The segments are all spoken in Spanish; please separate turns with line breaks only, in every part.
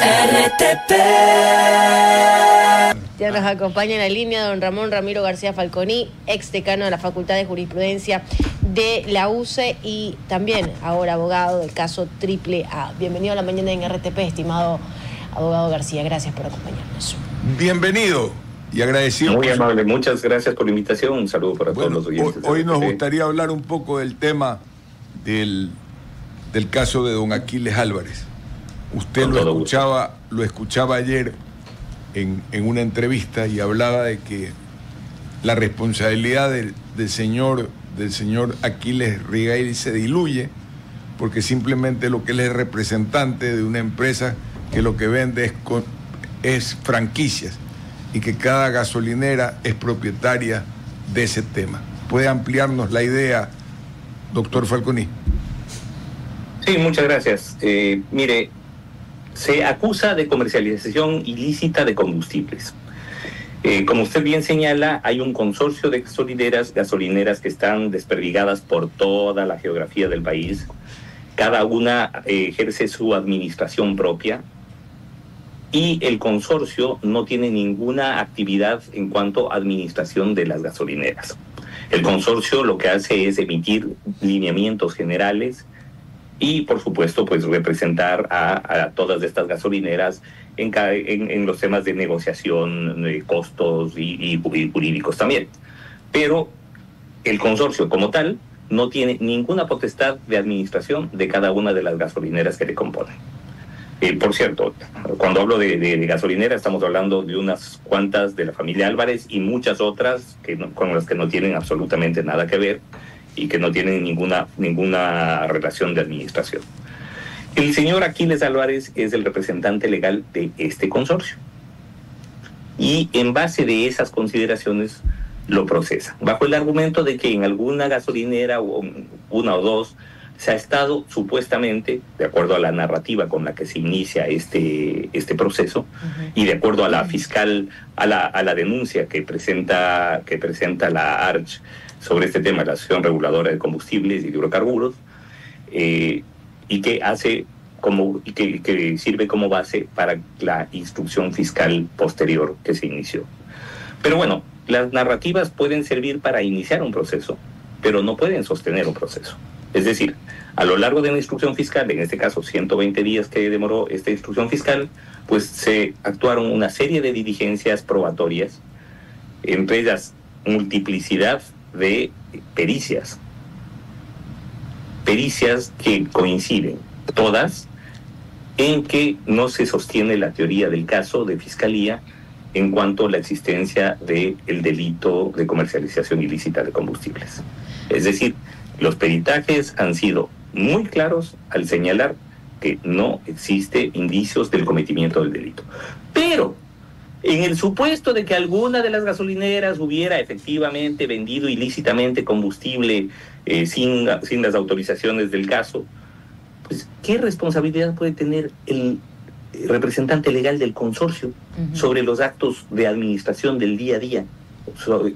RTP.
Ya nos acompaña en la línea don Ramón Ramiro García Falconi, ex decano de la Facultad de Jurisprudencia de la UCE y también ahora abogado del caso AAA. Bienvenido a la mañana en RTP, estimado abogado García. Gracias por acompañarnos.
Bienvenido y agradecido.
Muy amable, muchas gracias por la invitación. Un saludo para todos los oyentes.
Hoy nos gustaría hablar un poco del tema del caso de don Aquiles Álvarez. Usted lo escuchaba ayer en una entrevista y hablaba de que la responsabilidad del señor Aquiles Rigail se diluye porque simplemente lo que él es representante de una empresa que lo que vende es franquicias y que cada gasolinera es propietaria de ese tema. ¿Puede ampliarnos la idea, doctor Falconi?
Sí, muchas gracias. Mire, se acusa de comercialización ilícita de combustibles. Como usted bien señala, hay un consorcio de gasolineras que están desperdigadas por toda la geografía del país. Cada una ejerce su administración propia y el consorcio no tiene ninguna actividad en cuanto a administración de las gasolineras. El consorcio lo que hace es emitir lineamientos generales y, por supuesto, pues representar a todas estas gasolineras en los temas de negociación, de costos y jurídicos también. Pero el consorcio como tal no tiene ninguna potestad de administración de cada una de las gasolineras que le componen. Por cierto, cuando hablo de gasolinera estamos hablando de unas cuantas de la familia Álvarez y muchas otras con las que no tienen absolutamente nada que ver y que no tienen ninguna relación de administración. El señor Aquiles Álvarez es el representante legal de este consorcio y en base de esas consideraciones lo procesa, bajo el argumento de que en alguna gasolinera o una o dos se ha estado supuestamente, de acuerdo a la narrativa con la que se inicia este proceso, y de acuerdo a la fiscal, a la denuncia que presenta la ARCH sobre este tema, la Asociación Reguladora de Combustibles y de Hidrocarburos, y que sirve como base para la instrucción fiscal posterior que se inició. Pero bueno, las narrativas pueden servir para iniciar un proceso, pero no pueden sostener un proceso. Es decir, a lo largo de una instrucción fiscal, en este caso 120 días que demoró esta instrucción fiscal, pues se actuaron una serie de diligencias probatorias, entre ellas multiplicidad de pericias que coinciden todas en que no se sostiene la teoría del caso de fiscalía en cuanto a la existencia del delito de comercialización ilícita de combustibles. Es decir, los peritajes han sido muy claros al señalar que no existe indicios del cometimiento del delito. Pero, en el supuesto de que alguna de las gasolineras hubiera efectivamente vendido ilícitamente combustible sin las autorizaciones del caso, pues, ¿qué responsabilidad puede tener el representante legal del consorcio sobre los actos de administración del día a día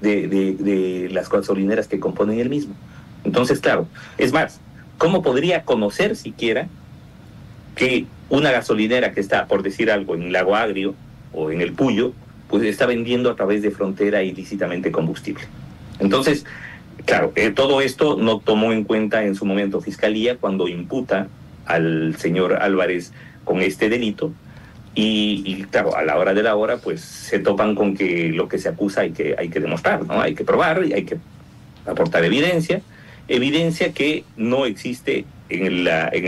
de las gasolineras que componen el mismo? Entonces, claro, es más, ¿cómo podría conocer siquiera que una gasolinera que está, por decir algo, en Lago Agrio o en El Puyo, pues está vendiendo a través de frontera ilícitamente combustible? Entonces, claro, todo esto no tomó en cuenta en su momento Fiscalía cuando imputa al señor Álvarez con este delito y claro, a la hora de la hora, pues se topan con que lo que se acusa hay que demostrar, ¿no? Hay que probar y hay que aportar evidencia que no existe en el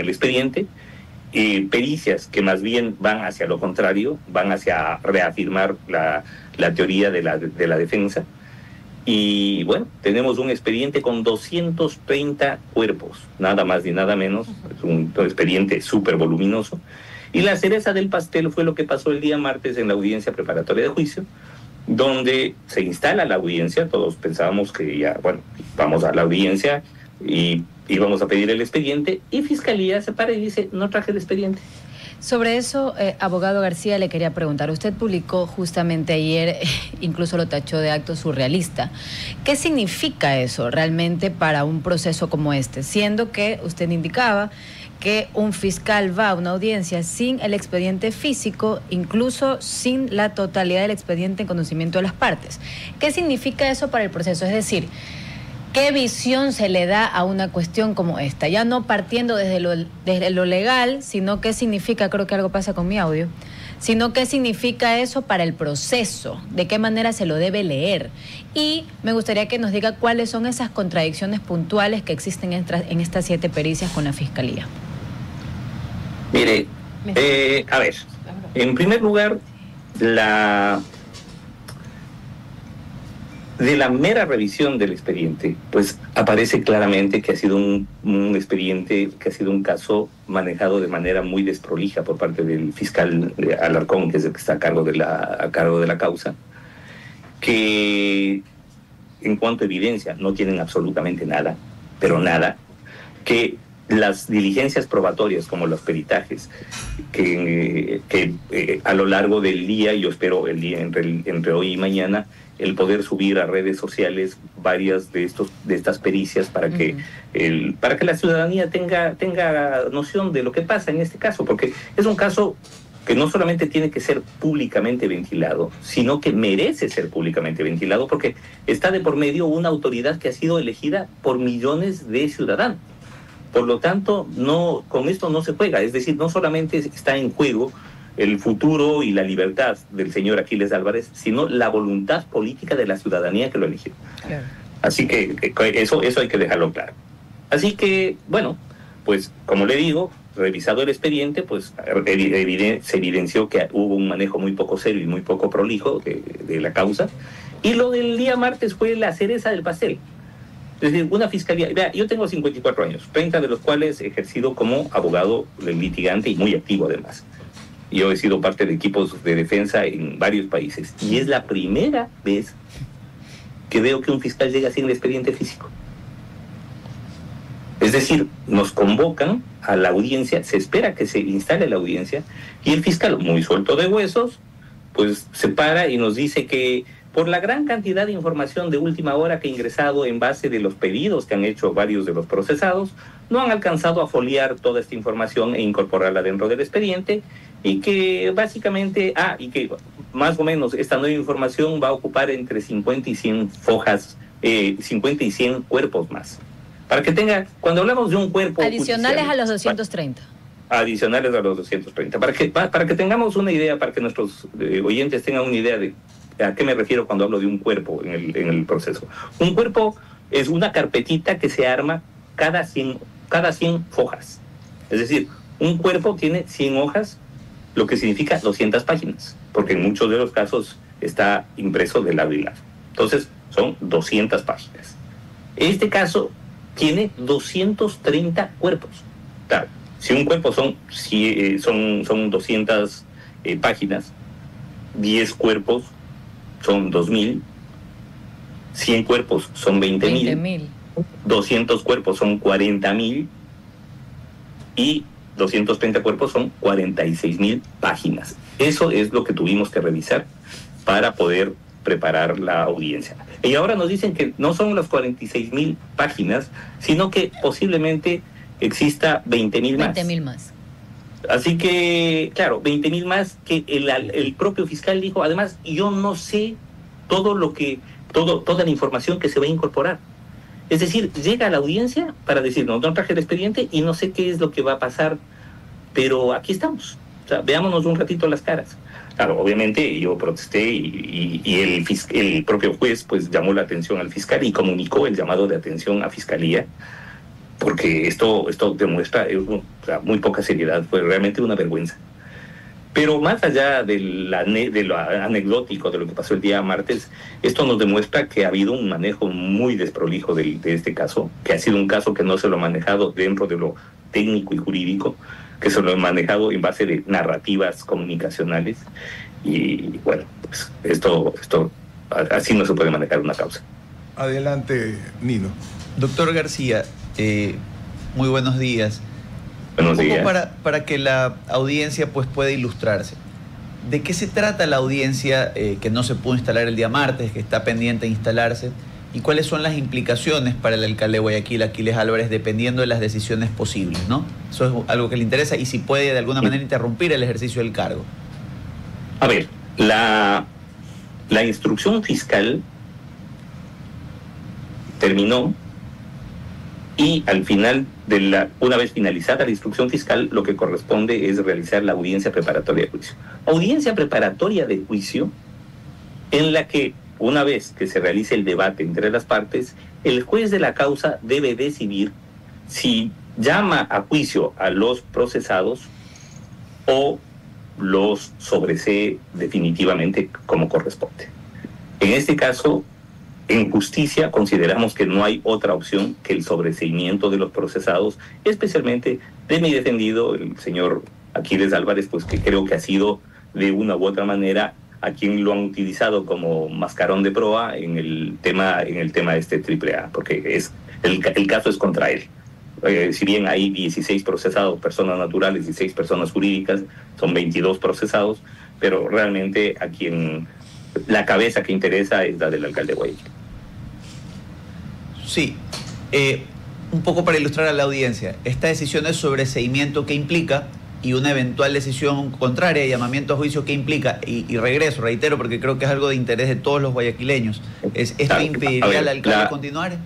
expediente, pericias que más bien van hacia lo contrario, van hacia reafirmar la teoría de la defensa. Y bueno, tenemos un expediente con 230 cuerpos, nada más ni nada menos, es un expediente súper voluminoso. Y la cereza del pastel fue lo que pasó el día martes en la audiencia preparatoria de juicio, donde se instala la audiencia. Todos pensábamos que ya, bueno, vamos a la audiencia y vamos a pedir el expediente, y Fiscalía se para y dice, no traje el expediente.
Sobre eso, abogado García, le quería preguntar. Usted publicó justamente ayer, incluso lo tachó de acto surrealista. ¿Qué significa eso realmente para un proceso como este? Siendo que usted indicaba que un fiscal va a una audiencia sin el expediente físico, incluso sin la totalidad del expediente en conocimiento de las partes. ¿Qué significa eso para el proceso? Es decir, ¿qué visión se le da a una cuestión como esta? Ya no partiendo desde lo legal, sino qué significa, creo que algo pasa con mi audio, sino qué significa eso para el proceso, de qué manera se lo debe leer. Y me gustaría que nos diga cuáles son esas contradicciones puntuales que existen en estas 7 pericias con la Fiscalía.
Mire, a ver, en primer lugar, de la mera revisión del expediente, pues aparece claramente que ha sido un expediente, que ha sido un caso manejado de manera muy desprolija por parte del fiscal Alarcón, que es el que está a cargo de la causa, que en cuanto a evidencia no tienen absolutamente nada, pero nada, que las diligencias probatorias como los peritajes que a lo largo del día, yo espero el día entre hoy y mañana, el poder subir a redes sociales varias de estas pericias para que la ciudadanía tenga noción de lo que pasa en este caso, porque es un caso que no solamente tiene que ser públicamente ventilado, sino que merece ser públicamente ventilado, porque está de por medio una autoridad que ha sido elegida por millones de ciudadanos. Por lo tanto, con esto no se juega, es decir, no solamente está en juego el futuro y la libertad del señor Aquiles Álvarez, sino la voluntad política de la ciudadanía que lo eligió. Claro. Así que eso hay que dejarlo claro. Así que, bueno, pues como le digo, revisado el expediente, pues se evidenció que hubo un manejo muy poco serio y muy poco prolijo de la causa. Y lo del día martes fue la cereza del pastel. Es decir, una fiscalía... Vea, yo tengo 54 años, 30 de los cuales he ejercido como abogado litigante y muy activo además. Yo he sido parte de equipos de defensa en varios países. Y es la primera vez que veo que un fiscal llega sin el expediente físico. Es decir, nos convocan a la audiencia, se espera que se instale la audiencia, y el fiscal, muy suelto de huesos, pues se para y nos dice que por la gran cantidad de información de última hora que ha ingresado en base de los pedidos que han hecho varios de los procesados, no han alcanzado a foliar toda esta información e incorporarla dentro del expediente, y que básicamente, y que más o menos esta nueva información va a ocupar entre 50 y 100 fojas, 50 y 100 cuerpos más. Para que tenga, cuando hablamos de un cuerpo...
Adicionales a los 230.
Adicionales a los 230. Para que tengamos una idea, para que nuestros oyentes tengan una idea de a qué me refiero cuando hablo de un cuerpo en el proceso. Un cuerpo es una carpetita que se arma cada 100 fojas. Es decir, un cuerpo tiene 100 hojas, lo que significa 200 páginas, porque en muchos de los casos está impreso de lado y lado. Entonces, son 200 páginas. Este caso tiene 230 cuerpos. Claro, si un cuerpo son 200 páginas, 10 cuerpos son 2.000, 100 cuerpos son 20.000, 200 cuerpos son 40.000 y 230 cuerpos son 46.000 páginas. Eso es lo que tuvimos que revisar para poder preparar la audiencia. Y ahora nos dicen que no son las 46.000 páginas, sino que posiblemente exista 20.000 más.
20.000 más.
Así que, claro, 20.000 más que el propio fiscal dijo. Además, yo no sé toda la información que se va a incorporar. Es decir, llega a la audiencia para decirnos, no traje el expediente y no sé qué es lo que va a pasar, pero aquí estamos. O sea, veámonos un ratito las caras. Claro, obviamente yo protesté y el propio juez pues llamó la atención al fiscal y comunicó el llamado de atención a Fiscalía, porque esto demuestra muy poca seriedad, fue realmente una vergüenza. Pero más allá de lo anecdótico de lo que pasó el día martes, esto nos demuestra que ha habido un manejo muy desprolijo de este caso, que ha sido un caso que no se lo ha manejado dentro de lo técnico y jurídico, que se lo ha manejado en base de narrativas comunicacionales, y bueno, pues esto así no se puede manejar una causa.
Adelante, Nino.
Doctor García, muy buenos días.
Buenos días.
Para que la audiencia pues pueda ilustrarse. ¿De qué se trata la audiencia que no se pudo instalar el día martes, que está pendiente de instalarse? ¿Y cuáles son las implicaciones para el alcalde de Guayaquil, Aquiles Álvarez, dependiendo de las decisiones posibles, ¿no? Eso es algo que le interesa, y si puede de alguna manera interrumpir el ejercicio del cargo.
A ver, la instrucción fiscal terminó, y al final una vez finalizada la instrucción fiscal, lo que corresponde es realizar la audiencia preparatoria de juicio. Audiencia preparatoria de juicio en la que, una vez que se realice el debate entre las partes, el juez de la causa debe decidir si llama a juicio a los procesados o los sobresee definitivamente como corresponde. En este caso, en justicia consideramos que no hay otra opción que el sobreseimiento de los procesados, especialmente de mi defendido, el señor Aquiles Álvarez, pues que creo que ha sido de una u otra manera a quien lo han utilizado como mascarón de proa en el tema de este AAA, porque el caso es contra él. Si bien hay 16 procesados, personas naturales, y 6 personas jurídicas, son 22 procesados, pero realmente a quien la cabeza que interesa es la del alcalde de Guayaquil.
Sí, un poco para ilustrar a la audiencia, esta decisión de sobreseimiento, ¿qué implica? Y una eventual decisión contraria, llamamiento a juicio, ¿qué implica? Y reitero, porque creo que es algo de interés de todos los guayaquileños. ¿Esto impediría al alcalde continuar?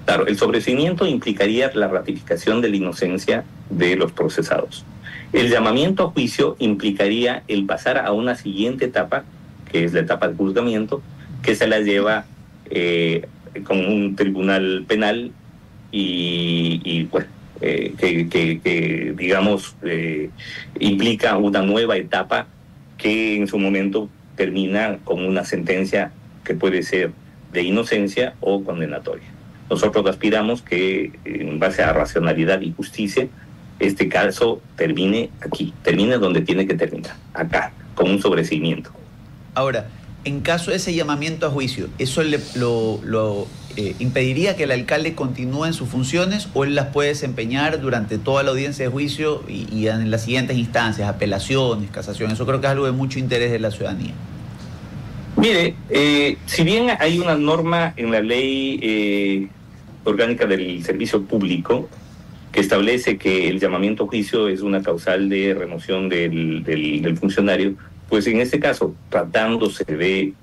Claro, el sobreseimiento implicaría la ratificación de la inocencia de los procesados. El llamamiento a juicio implicaría el pasar a una siguiente etapa, que es la etapa de juzgamiento, que se la lleva con un tribunal penal y bueno, que digamos implica una nueva etapa que en su momento termina con una sentencia que puede ser de inocencia o condenatoria. Nosotros aspiramos que, en base a racionalidad y justicia, este caso termine aquí, termine donde tiene que terminar, acá, con un sobreseimiento.
Ahora, en caso de ese llamamiento a juicio, ¿eso lo impediría que el alcalde continúe en sus funciones, o él las puede desempeñar durante toda la audiencia de juicio y en las siguientes instancias, apelaciones, casación? Eso creo que es algo de mucho interés de la ciudadanía.
Mire, si bien hay una norma en la ley orgánica del servicio público que establece que el llamamiento a juicio es una causal de remoción del funcionario, pues en este caso, tratándose de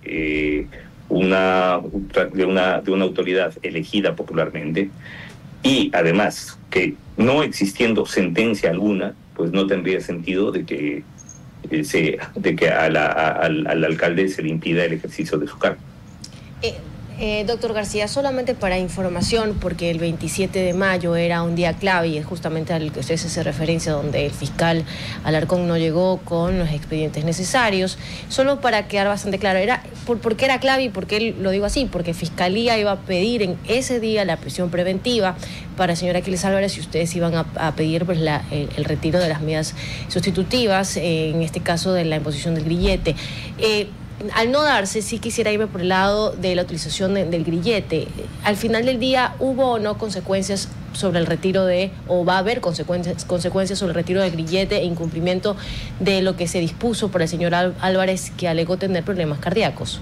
una autoridad elegida popularmente, y además que no existiendo sentencia alguna, pues no tendría sentido de que al alcalde se le impida el ejercicio de su cargo.
Doctor García, solamente para información, porque el 27 de mayo era un día clave y es justamente al que usted hace referencia, donde el fiscal Alarcón no llegó con los expedientes necesarios. Solo para quedar bastante claro, ¿por qué era clave y por qué lo digo así? Porque Fiscalía iba a pedir en ese día la prisión preventiva para el señor Aquiles Álvarez, y ustedes iban a pedir pues, el retiro de las medidas sustitutivas, en este caso de la imposición del grillete. Al no darse, sí quisiera irme por el lado de la utilización del grillete. Al final del día, ¿hubo o no consecuencias sobre el retiro o va a haber consecuencias sobre el retiro del grillete e incumplimiento de lo que se dispuso por el señor Álvarez, que alegó tener problemas cardíacos?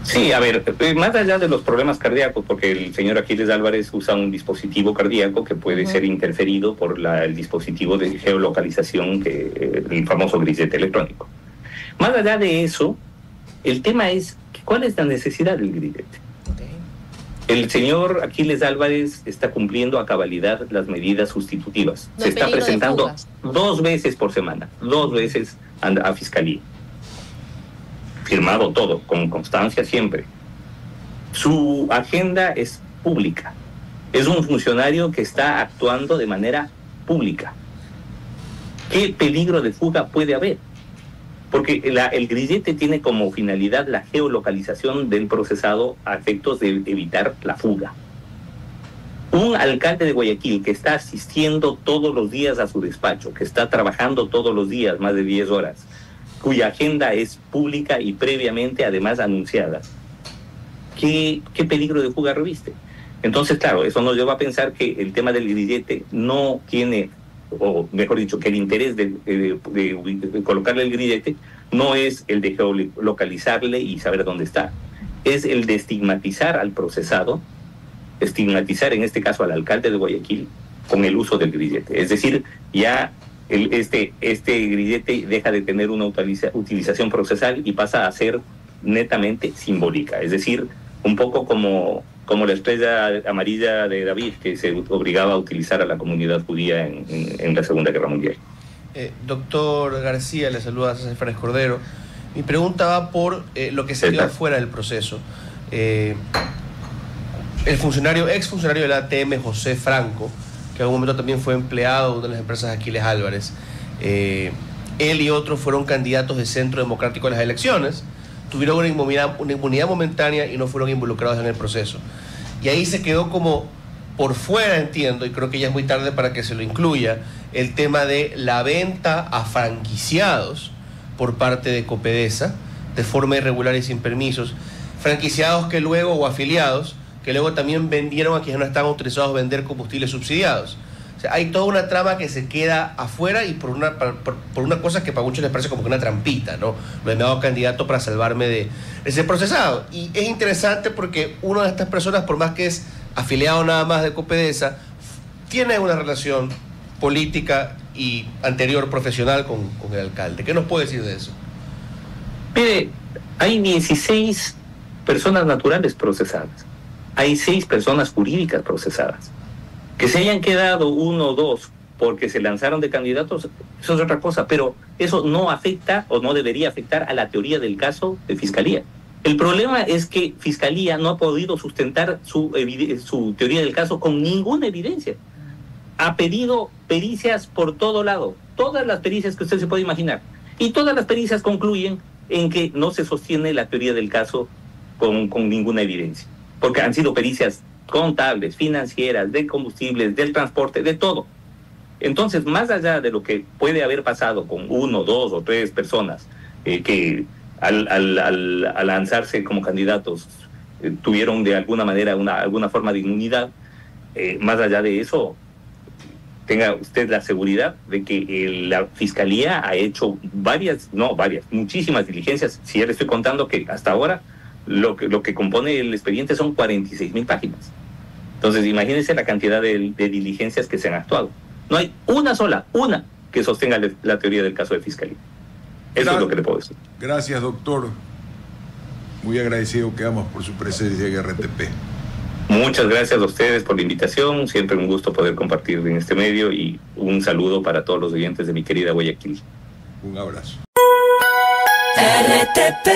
Sí, a ver, más allá de los problemas cardíacos, porque el señor Aquiles Álvarez usa un dispositivo cardíaco que puede ser interferido por el dispositivo de geolocalización, el famoso grillete electrónico. Más allá de eso, el tema es, ¿cuál es la necesidad del grillete? El señor Aquiles Álvarez está cumpliendo a cabalidad las medidas sustitutivas. Se está presentando 2 veces por semana, 2 veces a Fiscalía. Firmado todo, con constancia siempre. Su agenda es pública. Es un funcionario que está actuando de manera pública. ¿Qué peligro de fuga puede haber? Porque el grillete tiene como finalidad la geolocalización del procesado a efectos de evitar la fuga. Un alcalde de Guayaquil que está asistiendo todos los días a su despacho, que está trabajando todos los días más de 10 horas, cuya agenda es pública y previamente además anunciada, ¿qué peligro de fuga reviste? Entonces, claro, eso nos lleva a pensar que el tema del grillete no tiene, o mejor dicho, que el interés de colocarle el grillete no es el de geolocalizarle y saber dónde está. es el de estigmatizar al procesado, estigmatizar en este caso al alcalde de Guayaquil con el uso del grillete. Es decir, ya este grillete deja de tener una utilización procesal y pasa a ser netamente simbólica. Es decir, un poco como la estrella amarilla de David, que se obligaba a utilizar a la comunidad judía en la Segunda Guerra Mundial.
Doctor García, le saluda a César Fernández Cordero. Mi pregunta va por lo que se dio afuera del proceso. El ex funcionario de la ATM, José Franco, que en algún momento también fue empleado de una de las empresas de Aquiles Álvarez, él y otros fueron candidatos de Centro Democrático a las elecciones, tuvieron una inmunidad momentánea y no fueron involucrados en el proceso. Y ahí se quedó como por fuera, entiendo, y creo que ya es muy tarde para que se lo incluya, el tema de la venta a franquiciados por parte de Copedesa, de forma irregular y sin permisos, franquiciados que luego, o afiliados, que luego también vendieron a quienes no estaban autorizados a vender combustibles subsidiados. O sea, hay toda una trama que se queda afuera y por una cosa que para muchos les parece como que una trampita, ¿no? Lo he llamado candidato para salvarme de ese procesado. Y es interesante porque una de estas personas, por más que es afiliado nada más de Copedesa, tiene una relación política y anterior profesional con el alcalde. ¿Qué nos puede decir de eso?
Mire, hay 16 personas naturales procesadas. Hay 6 personas jurídicas procesadas. Que se hayan quedado 1 o 2 porque se lanzaron de candidatos, eso es otra cosa, pero eso no afecta o no debería afectar a la teoría del caso de Fiscalía. El problema es que Fiscalía no ha podido sustentar su teoría del caso con ninguna evidencia. Ha pedido pericias por todo lado, todas las pericias que usted se puede imaginar, y todas las pericias concluyen en que no se sostiene la teoría del caso con ninguna evidencia, porque han sido pericias contables, financieras, de combustibles, del transporte, de todo. Entonces, más allá de lo que puede haber pasado con 1, 2 o 3 personas que al lanzarse como candidatos tuvieron de alguna manera alguna forma de inmunidad, más allá de eso, tenga usted la seguridad de que la Fiscalía ha hecho muchísimas diligencias. Si ya le estoy contando que hasta ahora lo que compone el expediente son 46,000 páginas. Entonces, imagínense la cantidad de diligencias que se han actuado. No hay una que sostenga la teoría del caso de Fiscalía. Eso es lo que le puedo decir.
Gracias, doctor. Muy agradecido quedamos por su presencia en RTP.
Muchas gracias a ustedes por la invitación. Siempre un gusto poder compartir en este medio y un saludo para todos los oyentes de mi querida Guayaquil.
Un abrazo.
RTP.